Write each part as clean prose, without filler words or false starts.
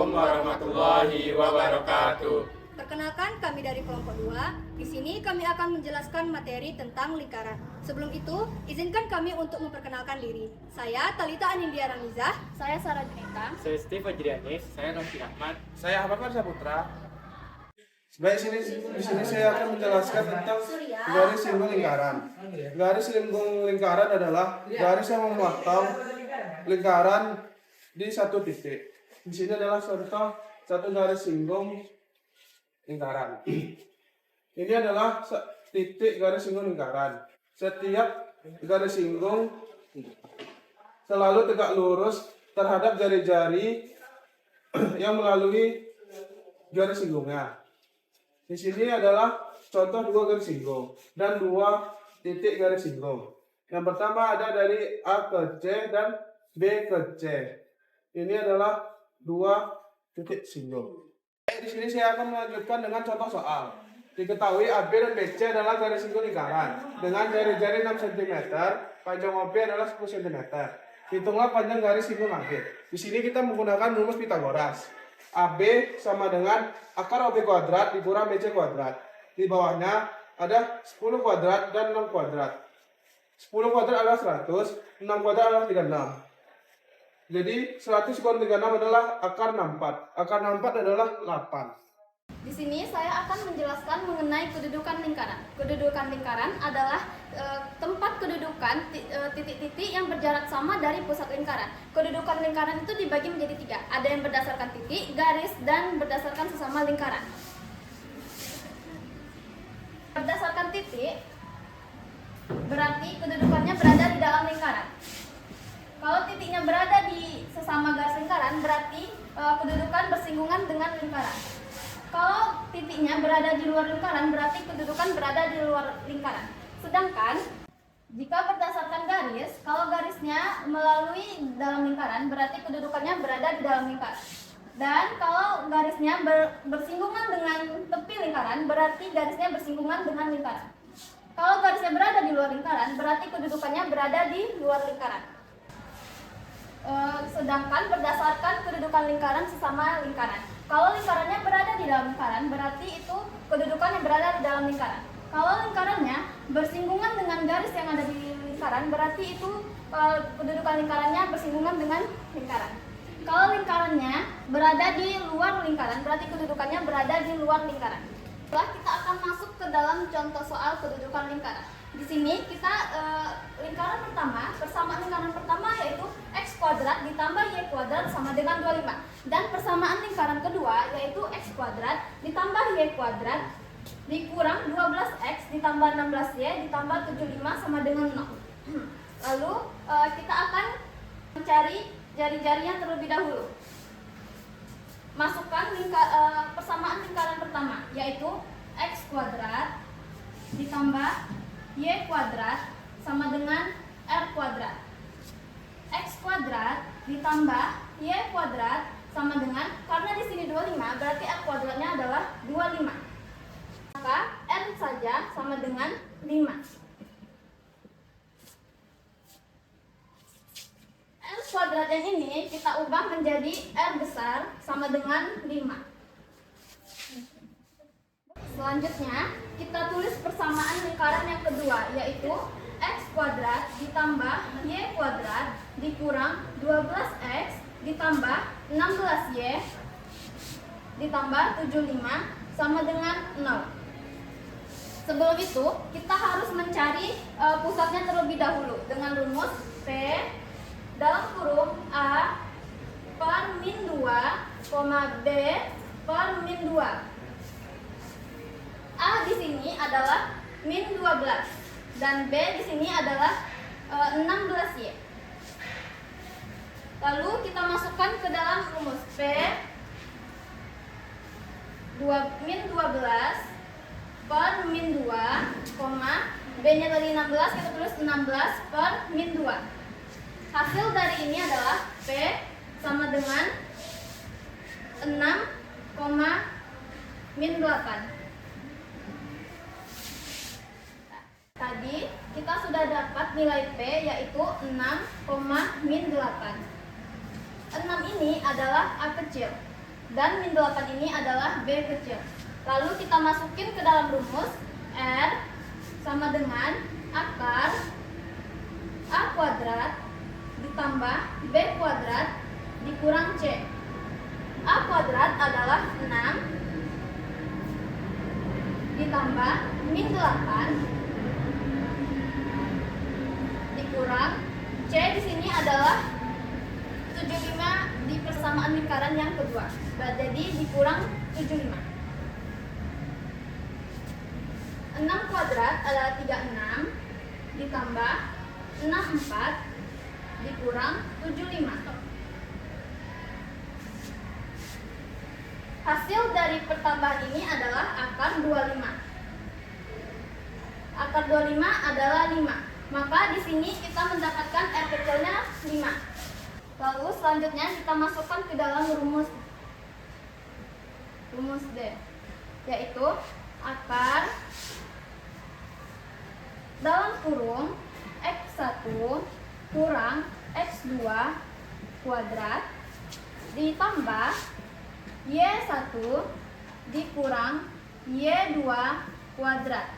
Assalamualaikum warahmatullahi wabarakatuh. Perkenalkan, kami dari kelompok 2. Di sini kami akan menjelaskan materi tentang lingkaran. Sebelum itu, izinkan kami untuk memperkenalkan diri. Saya Talita Anindya Ramizah. Saya Sarah Junita. Saya Steve Fajrianis. Saya Raffi Ahmad. Saya Ahmad Marsha Putra. Baik, di sini saya akan menjelaskan tentang garis singgung lingkaran. Garis singgung lingkaran adalah garis yang memotong lingkaran di satu titik. Di sini adalah contoh satu garis singgung lingkaran. Ini adalah titik garis singgung lingkaran. Setiap garis singgung selalu tegak lurus terhadap jari-jari yang melalui garis singgungnya. Di sini adalah contoh dua garis singgung dan dua titik garis singgung. Yang pertama ada dari A ke C dan B ke C. Ini adalah dua titik singgung. Di sini saya akan melanjutkan dengan contoh soal. Diketahui AB dan BC adalah garis singgung lingkaran dengan jari-jari 6 cm, panjang OB adalah 10 cm. Hitunglah panjang garis singgung AB. Di sini kita menggunakan rumus Pitagoras. AB sama dengan akar OB kuadrat dikurang BC kuadrat. Di bawahnya ada 10 kuadrat dan 6 kuadrat. 10 kuadrat adalah 100, 6 kuadrat adalah 36. Jadi 100 kurang 36 adalah akar 64. Akar 64 adalah 8. Di sini saya akan menjelaskan mengenai kedudukan lingkaran. Kedudukan lingkaran adalah tempat kedudukan titik-titik yang berjarak sama dari pusat lingkaran. Kedudukan lingkaran itu dibagi menjadi 3. Ada yang berdasarkan titik, garis, dan berdasarkan sesama lingkaran. Berdasarkan titik berarti kedudukannya berada di dalam lingkaran. Kalau titiknya berada di sesama garis lingkaran, berarti kedudukan bersinggungan dengan lingkaran. Kalau titiknya berada di luar lingkaran, berarti kedudukan berada di luar lingkaran. Sedangkan jika berdasarkan garis, kalau garisnya melalui dalam lingkaran, berarti kedudukannya berada di dalam lingkaran. Dan kalau garisnya bersinggungan dengan tepi lingkaran, berarti garisnya bersinggungan dengan lingkaran. Kalau garisnya berada di luar lingkaran, berarti kedudukannya berada di luar lingkaran. Sedangkan berdasarkan kedudukan lingkaran sesama lingkaran. Kalau lingkarannya berada di dalam lingkaran, berarti itu kedudukan yang berada di dalam lingkaran. Kalau lingkarannya bersinggungan dengan garis yang ada di lingkaran, berarti itu kedudukan lingkarannya bersinggungan dengan lingkaran. Kalau lingkarannya berada di luar lingkaran, berarti kedudukannya berada di luar lingkaran. Setelah kita akan masuk ke dalam contoh soal kedudukan lingkaran. Di sini kita lingkaran pertama, persamaan lingkaran pertama yaitu x kuadrat ditambah y kuadrat sama dengan 25. Dan persamaan lingkaran kedua yaitu x kuadrat ditambah y kuadrat dikurang 12x ditambah 16y ditambah 75 sama dengan 0. Lalu kita akan mencari jari-jarinya terlebih dahulu. Masukkan persamaan lingkaran pertama yaitu x kuadrat ditambah y kuadrat sama dengan r kuadrat. X kuadrat ditambah y kuadrat sama dengan, karena di sini 25 berarti r kuadratnya adalah 25. Maka r saja sama dengan 5. R kuadrat yang ini kita ubah menjadi r besar sama dengan 5. Selanjutnya, kita tulis persamaan lingkaran yang kedua, yaitu x kuadrat ditambah y kuadrat dikurang 12x ditambah 16y ditambah 75 sama dengan 0. Sebelum itu, kita harus mencari pusatnya terlebih dahulu dengan rumus P dalam kurung A per min 2, B per min 2. A di sini adalah min 12 dan B di sini adalah 16y. Lalu kita masukkan ke dalam rumus P min 12 per min 2, B-nya tadi 16, kita tulis 16 per min 2. Hasil dari ini adalah P sama dengan 6, min 8. Tadi kita sudah dapat nilai P yaitu 6, min 8. 6 ini adalah A kecil. Dan min 8 ini adalah B kecil. Lalu kita masukin ke dalam rumus. R sama dengan akar A kuadrat ditambah B kuadrat dikurang C. A kuadrat adalah 6 ditambah min 8 dikurang C di sini adalah 75 di persamaan lingkaran yang kedua. Jadi dikurang 75. 6 kuadrat adalah 36 ditambah 64 dikurang 75. Hasil dari pertambahan ini adalah akar 25. Akar 25 adalah 5. Maka di sini kita mendapatkan R kecilnya 5. Lalu selanjutnya kita masukkan ke dalam rumus D, yaitu akar dalam kurung X1 kurang X2 kuadrat ditambah Y1 dikurang Y2 kuadrat.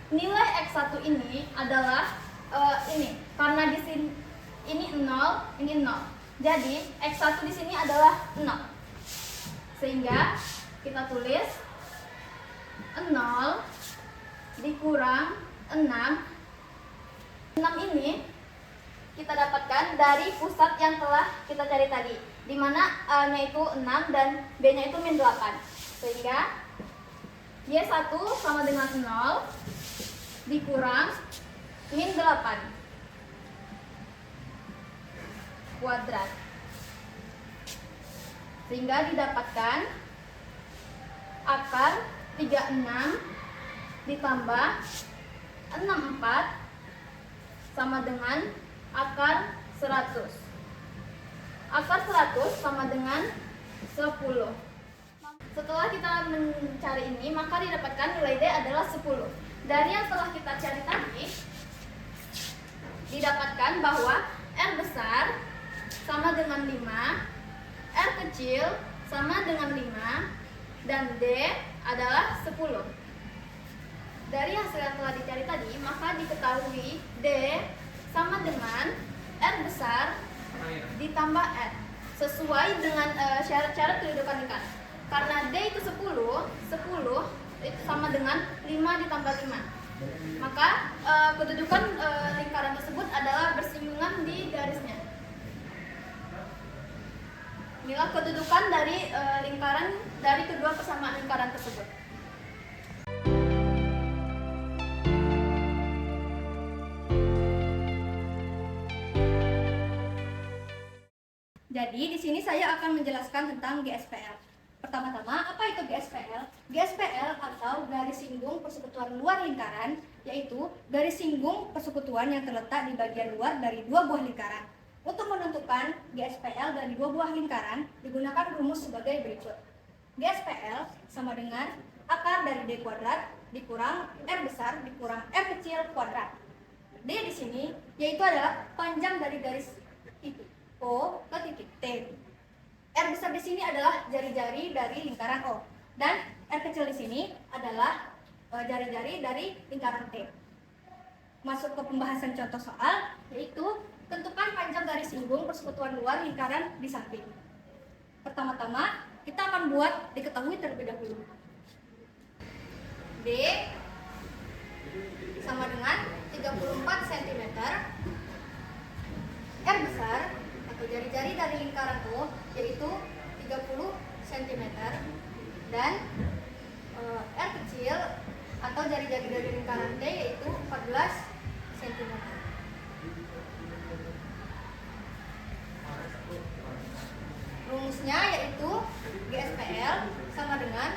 Nilai X1 ini adalah ini, karena di sini ini 0, ini 0. Jadi X1 di sini adalah 0. Sehingga kita tulis 0 dikurang 6. 6 ini kita dapatkan dari pusat yang telah kita cari tadi, di mana A-nya itu 6 dan B-nya itu min 8. Sehingga Y1 sama dengan 0 dikurang min 8 kuadrat. Sehingga didapatkan akar 36 ditambah 64 sama dengan akar 100. Akar 100 sama dengan 10. Setelah kita mencari ini, maka didapatkan nilai D adalah 10. Dari yang telah kita cari tadi, didapatkan bahwa R besar sama dengan 5, R kecil sama dengan 5, dan D adalah 10. Dari hasil yang telah dicari tadi, maka diketahui D sama dengan R besar ditambah R sesuai dengan syarat-syarat kedudukan lingkaran. Karena D itu 10 itu sama dengan 5 ditambah 5. Maka kedudukan lingkaran tersebut adalah bersinggungan di garisnya. Inilah kedudukan dari lingkaran dari kedua persamaan lingkaran tersebut. Jadi di sini saya akan menjelaskan tentang GSPL. Pertama-tama, apa itu GSPL? GSPL atau garis singgung persekutuan luar lingkaran, yaitu garis singgung persekutuan yang terletak di bagian luar dari dua buah lingkaran. Untuk menentukan GSPL dari dua buah lingkaran, digunakan rumus sebagai berikut. GSPL sama dengan akar dari D kuadrat dikurang R besar dikurang R kecil kuadrat. D di sini yaitu adalah panjang dari garis titik O ke titik T. R besar di sini adalah jari-jari dari lingkaran O, dan R kecil di sini adalah jari-jari dari lingkaran T. Masuk ke pembahasan contoh soal, yaitu tentukan panjang garis singgung persekutuan luar lingkaran di samping. Pertama-tama kita akan buat diketahui terlebih dahulu. D sama dengan 34 cm. R besar atau jari-jari dari lingkaran O yaitu 30 cm, dan R kecil atau jari-jari dari lingkaran T yaitu 14 cm. Rumusnya yaitu GSPL sama dengan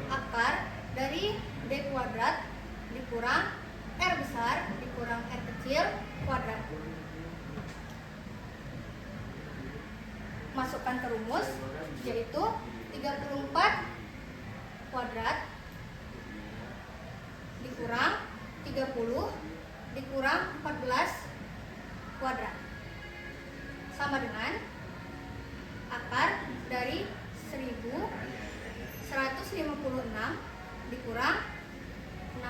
akar dari D kuadrat dikurang R besar dikurang R kecil kuadrat. Masukkan ke rumus, yaitu 34 kuadrat dikurang 30 dikurang 14 kuadrat sama dengan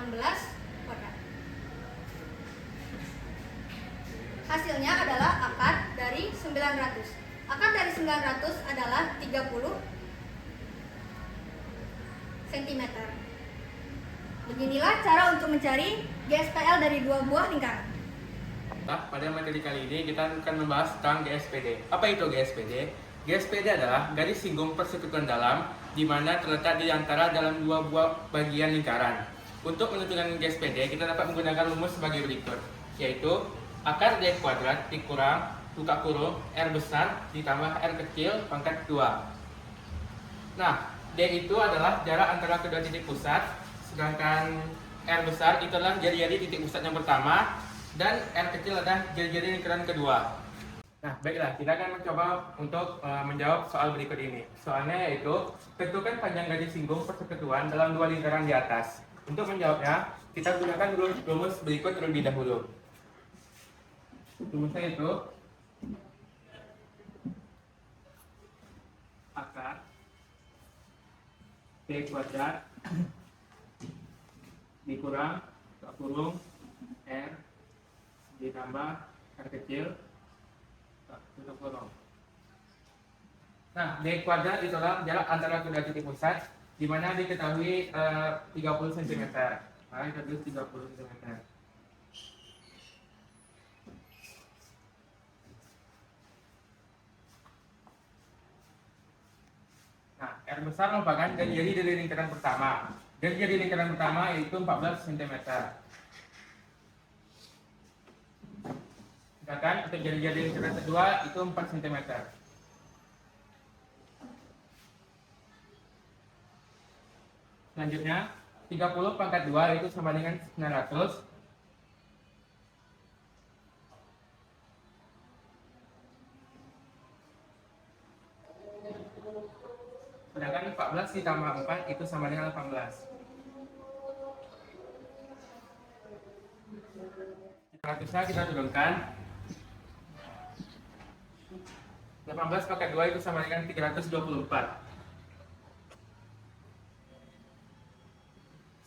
kuadrat. Hasilnya adalah akar dari 900. Akar dari 900 adalah 30 cm. Beginilah cara untuk mencari GSPL dari dua buah lingkaran. Nah, pada materi kali ini kita akan membahas tentang GSPD. Apa itu GSPD? GSPD adalah garis singgung persekutuan dalam di mana terletak di antara dalam dua buah bagian lingkaran. Untuk menentukan GSPD, kita dapat menggunakan rumus sebagai berikut, yaitu akar D kuadrat dikurang buka kurung R besar ditambah R kecil pangkat 2. Nah, D itu adalah jarak antara kedua titik pusat, sedangkan R besar itu adalah jari-jari titik pusat yang pertama, dan R kecil adalah jari-jari lingkaran kedua. Nah, baiklah, kita akan mencoba untuk menjawab soal berikut ini. Soalnya yaitu, tentukan panjang garis singgung persekutuan dalam dua lingkaran di atas. Untuk menjawabnya, kita gunakan rumus berikut terlebih dahulu. Rumusnya itu akar T kuadrat dikurang kurung R ditambah R kecil tutup kurung. Nah, D kuadrat itu adalah jarak antara kedua titik pusat di mana diketahui 30 cm. Maka kita tulis 30 cm. Nah, R besar merupakan jari-jari dari lingkaran pertama. Jari-jari lingkaran pertama yaitu 14 cm. Sedangkan untuk jari-jari lingkaran kedua itu 4 cm. Selanjutnya, 30 pangkat 2 itu sama dengan 900. Sedangkan 14 ditambah 4 itu sama dengan 18. 100-nya kita turunkan. 18 pangkat 2 itu sama dengan 324.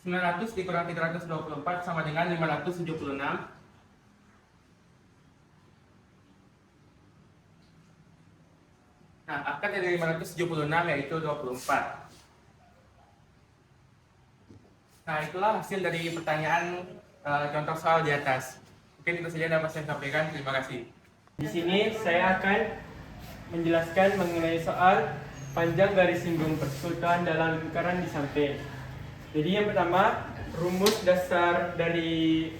900 dikurang 324 sama dengan 576. Nah, akar dari 576 yaitu 24. Nah, itulah hasil dari pertanyaan contoh soal di atas. Mungkin itu saja dapat saya sampaikan. Terima kasih. Di sini saya akan menjelaskan mengenai soal panjang garis singgung persekutuan dalam lingkaran di samping. Jadi yang pertama, rumus dasar dari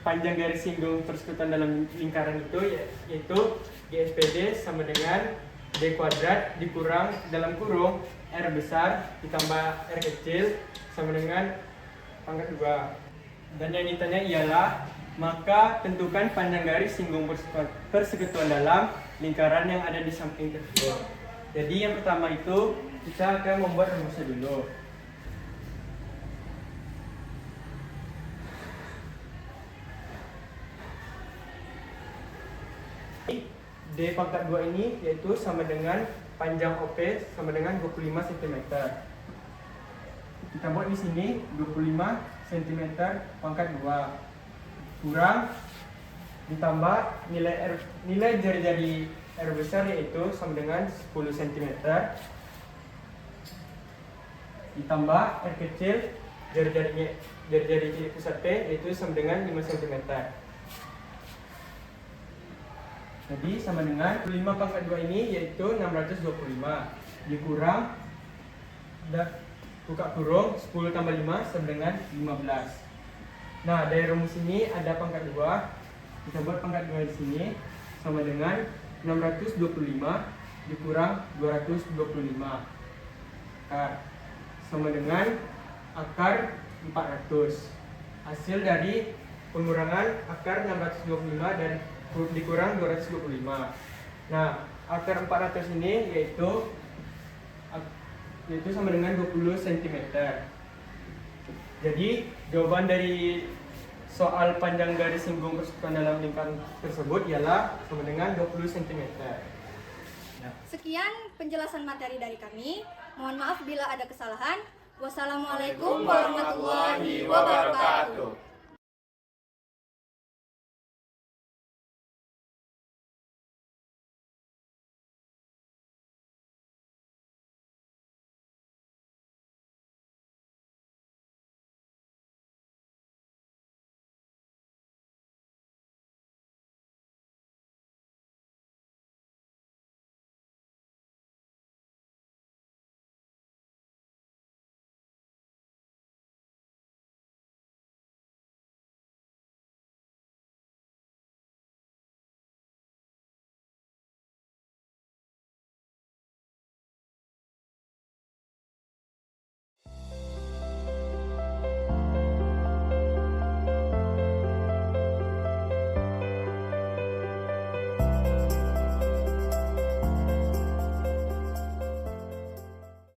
panjang garis singgung persekutuan dalam lingkaran itu yaitu GSPD sama dengan D kuadrat dikurang dalam kurung R besar ditambah R kecil sama dengan pangkat 2. Dan yang ditanya ialah, maka tentukan panjang garis singgung persekutuan dalam lingkaran yang ada di samping tersebut. Jadi yang pertama itu kita akan membuat rumusnya dulu. D pangkat 2 ini yaitu sama dengan panjang OP sama dengan 25 cm. Kita buat di sini 25 cm pangkat 2 kurang ditambah nilai jari-jari R besar yaitu sama dengan 10 cm ditambah R kecil jari-jari pusat P yaitu sama dengan 5 cm. Jadi sama dengan 5 pangkat 2 ini yaitu 625 dikurang buka kurung 10 tambah 5 sama dengan 15. Nah, dari rumus ini ada pangkat 2. Kita buat pangkat 2 di sini sama dengan 625 dikurang 225. Sama dengan akar 400. Hasil dari pengurangan akar 625 dan dikurang 225. Nah, akar 400 ini yaitu sama dengan 20 cm. Jadi, jawaban dari soal panjang garis singgung persekutuan dalam lingkaran tersebut ialah sama dengan 20 cm. Sekian penjelasan materi dari kami. Mohon maaf bila ada kesalahan. Wassalamualaikum warahmatullahi wabarakatuh.